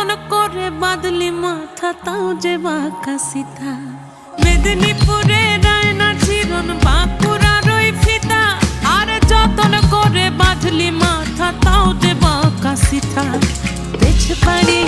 যতন করে বাঁধলি মাথা তাও যে বাঁকা সিথা। মেদিনীপুরে রায়না চিরন বাঁকুড়ার ওই ফিতা, আর যতন করে বাঁধলি মাথা তাও যে বাঁকা সিথা। পেছ বাড়ি